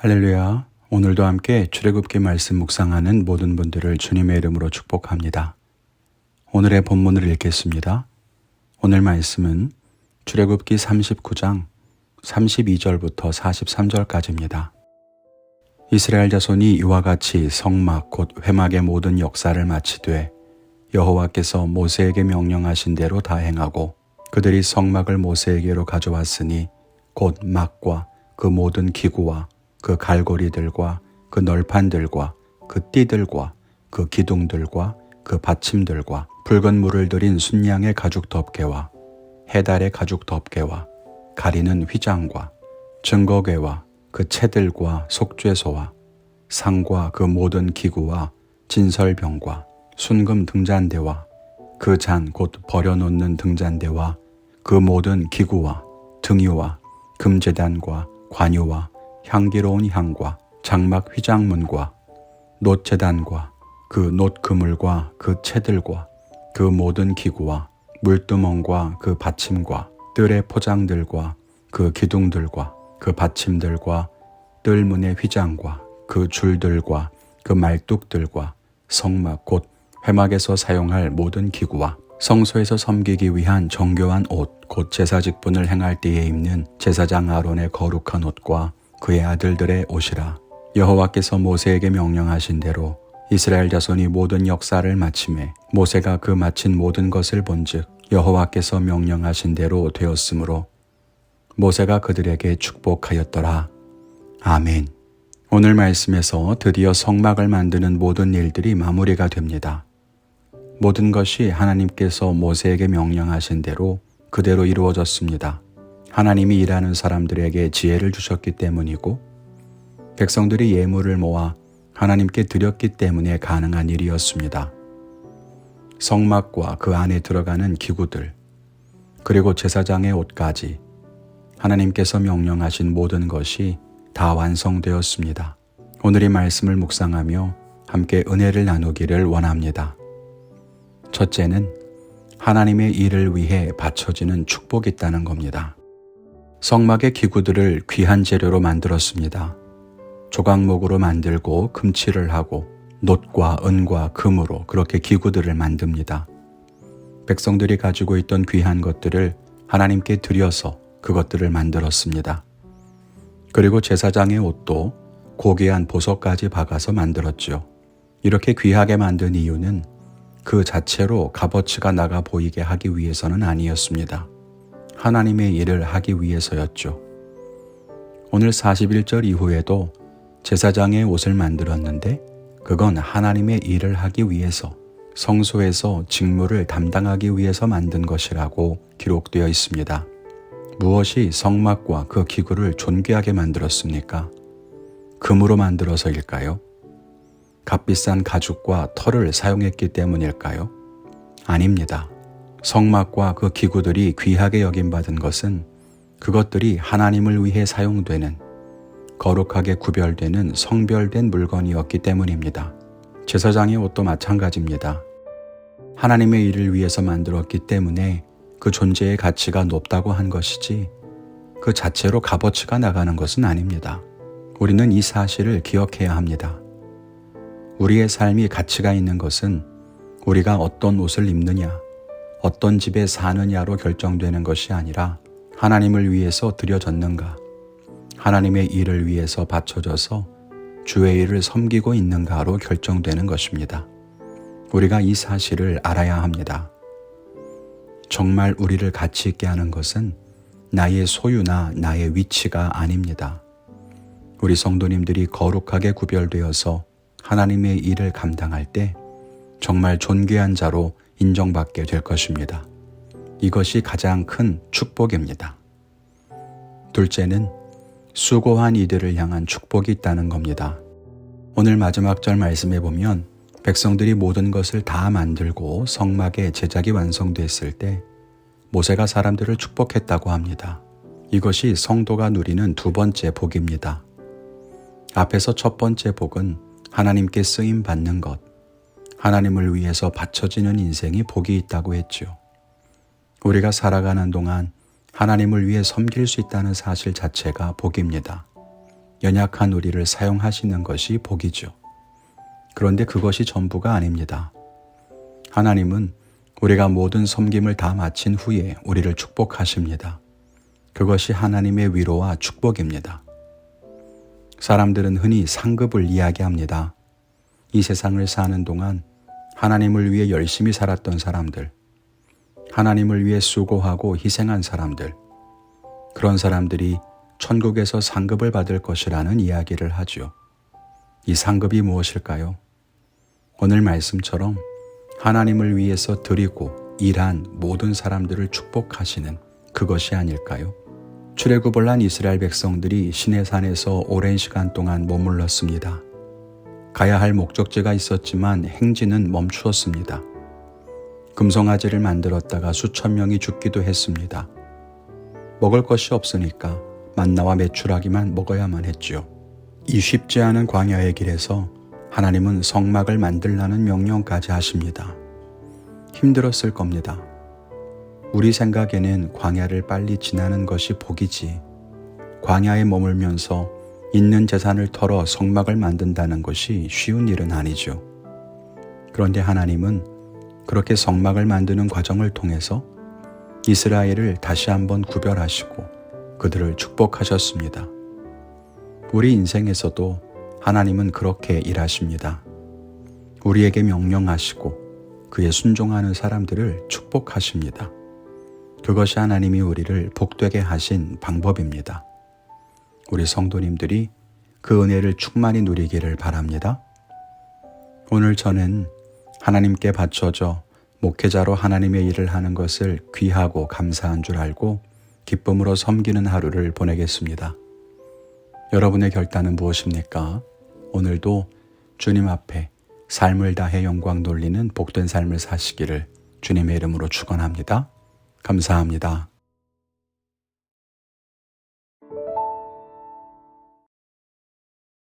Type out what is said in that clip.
할렐루야. 오늘도 함께 출애굽기 말씀 묵상하는 모든 분들을 주님의 이름으로 축복합니다. 오늘의 본문을 읽겠습니다. 오늘 말씀은 출애굽기 39장 32절부터 43절까지입니다. 이스라엘 자손이 이와 같이 성막 곧 회막의 모든 역사를 마치되 여호와께서 모세에게 명령하신 대로 다 행하고 그들이 성막을 모세에게로 가져왔으니 곧 막과 그 모든 기구와 그 갈고리들과 그 널판들과 그 띠들과 그 기둥들과 그 받침들과 붉은 물을 들인 순양의 가죽 덮개와 해달의 가죽 덮개와 가리는 휘장과 증거궤와 그 채들과 속죄소와 상과 그 모든 기구와 진설병과 순금 등잔대와 그 잔 곧 버려놓는 등잔대와 그 모든 기구와 등유와 금제단과 관유와 향기로운 향과 장막 휘장문과 놋제단과 그 놋그물과 그 채들과 그 모든 기구와 물두멍과 그 받침과 뜰의 포장들과 그 기둥들과 그 받침들과 뜰문의 휘장과 그 줄들과 그 말뚝들과 성막 곧 회막에서 사용할 모든 기구와 성소에서 섬기기 위한 정교한 옷 곧 제사 직분을 행할 때에 입는 제사장 아론의 거룩한 옷과 그의 아들들의 옷이라. 여호와께서 모세에게 명령하신 대로 이스라엘 자손이 모든 역사를 마치매 모세가 그 마친 모든 것을 본즉 여호와께서 명령하신 대로 되었으므로 모세가 그들에게 축복하였더라. 아멘. 오늘 말씀에서 드디어 성막을 만드는 모든 일들이 마무리가 됩니다. 모든 것이 하나님께서 모세에게 명령하신 대로 그대로 이루어졌습니다. 하나님이 일하는 사람들에게 지혜를 주셨기 때문이고 백성들이 예물을 모아 하나님께 드렸기 때문에 가능한 일이었습니다. 성막과 그 안에 들어가는 기구들 그리고 제사장의 옷까지 하나님께서 명령하신 모든 것이 다 완성되었습니다. 오늘 이 말씀을 묵상하며 함께 은혜를 나누기를 원합니다. 첫째는 하나님의 일을 위해 바쳐지는 축복이 있다는 겁니다. 성막의 기구들을 귀한 재료로 만들었습니다. 조각목으로 만들고 금칠을 하고 놋과 은과 금으로 그렇게 기구들을 만듭니다. 백성들이 가지고 있던 귀한 것들을 하나님께 드려서 그것들을 만들었습니다. 그리고 제사장의 옷도 고귀한 보석까지 박아서 만들었죠. 이렇게 귀하게 만든 이유는 그 자체로 값어치가 나가 보이게 하기 위해서는 아니었습니다. 하나님의 일을 하기 위해서였죠. 오늘 41절 이후에도 제사장의 옷을 만들었는데 그건 하나님의 일을 하기 위해서 성소에서 직무를 담당하기 위해서 만든 것이라고 기록되어 있습니다. 무엇이 성막과 그 기구를 존귀하게 만들었습니까? 금으로 만들어서일까요? 값비싼 가죽과 털을 사용했기 때문일까요? 아닙니다. 성막과 그 기구들이 귀하게 여김받은 것은 그것들이 하나님을 위해 사용되는 거룩하게 구별되는 성별된 물건이었기 때문입니다. 제사장의 옷도 마찬가지입니다. 하나님의 일을 위해서 만들었기 때문에 그 존재의 가치가 높다고 한 것이지 그 자체로 값어치가 나가는 것은 아닙니다. 우리는 이 사실을 기억해야 합니다. 우리의 삶이 가치가 있는 것은 우리가 어떤 옷을 입느냐, 어떤 집에 사느냐로 결정되는 것이 아니라 하나님을 위해서 드려졌는가, 하나님의 일을 위해서 바쳐져서 주의 일을 섬기고 있는가로 결정되는 것입니다. 우리가 이 사실을 알아야 합니다. 정말 우리를 가치 있게 하는 것은 나의 소유나 나의 위치가 아닙니다. 우리 성도님들이 거룩하게 구별되어서 하나님의 일을 감당할 때 정말 존귀한 자로 인정받게 될 것입니다. 이것이 가장 큰 축복입니다. 둘째는 수고한 이들을 향한 축복이 있다는 겁니다. 오늘 마지막 절 말씀에 보면 백성들이 모든 것을 다 만들고 성막의 제작이 완성됐을 때 모세가 사람들을 축복했다고 합니다. 이것이 성도가 누리는 두 번째 복입니다. 앞에서 첫 번째 복은 하나님께 쓰임 받는 것, 하나님을 위해서 바쳐지는 인생이 복이 있다고 했죠. 우리가 살아가는 동안 하나님을 위해 섬길 수 있다는 사실 자체가 복입니다. 연약한 우리를 사용하시는 것이 복이죠. 그런데 그것이 전부가 아닙니다. 하나님은 우리가 모든 섬김을 다 마친 후에 우리를 축복하십니다. 그것이 하나님의 위로와 축복입니다. 사람들은 흔히 상급을 이야기합니다. 이 세상을 사는 동안 하나님을 위해 열심히 살았던 사람들, 하나님을 위해 수고하고 희생한 사람들, 그런 사람들이 천국에서 상급을 받을 것이라는 이야기를 하죠. 이 상급이 무엇일까요? 오늘 말씀처럼 하나님을 위해서 드리고 일한 모든 사람들을 축복하시는 그것이 아닐까요? 출애굽을 한 이스라엘 백성들이 시내산에서 오랜 시간 동안 머물렀습니다. 가야 할 목적지가 있었지만 행진은 멈추었습니다. 금송아지를 만들었다가 수천 명이 죽기도 했습니다. 먹을 것이 없으니까 만나와 메추라기만 먹어야만 했지요. 이 쉽지 않은 광야의 길에서 하나님은 성막을 만들라는 명령까지 하십니다. 힘들었을 겁니다. 우리 생각에는 광야를 빨리 지나는 것이 복이지, 광야에 머물면서 있는 재산을 털어 성막을 만든다는 것이 쉬운 일은 아니죠. 그런데 하나님은 그렇게 성막을 만드는 과정을 통해서 이스라엘을 다시 한번 구별하시고 그들을 축복하셨습니다. 우리 인생에서도 하나님은 그렇게 일하십니다. 우리에게 명령하시고 그에 순종하는 사람들을 축복하십니다. 그것이 하나님이 우리를 복되게 하신 방법입니다. 우리 성도님들이 그 은혜를 충만히 누리기를 바랍니다. 오늘 저는 하나님께 바쳐져 목회자로 하나님의 일을 하는 것을 귀하고 감사한 줄 알고 기쁨으로 섬기는 하루를 보내겠습니다. 여러분의 결단은 무엇입니까? 오늘도 주님 앞에 삶을 다해 영광 돌리는 복된 삶을 사시기를 주님의 이름으로 축원합니다. 감사합니다.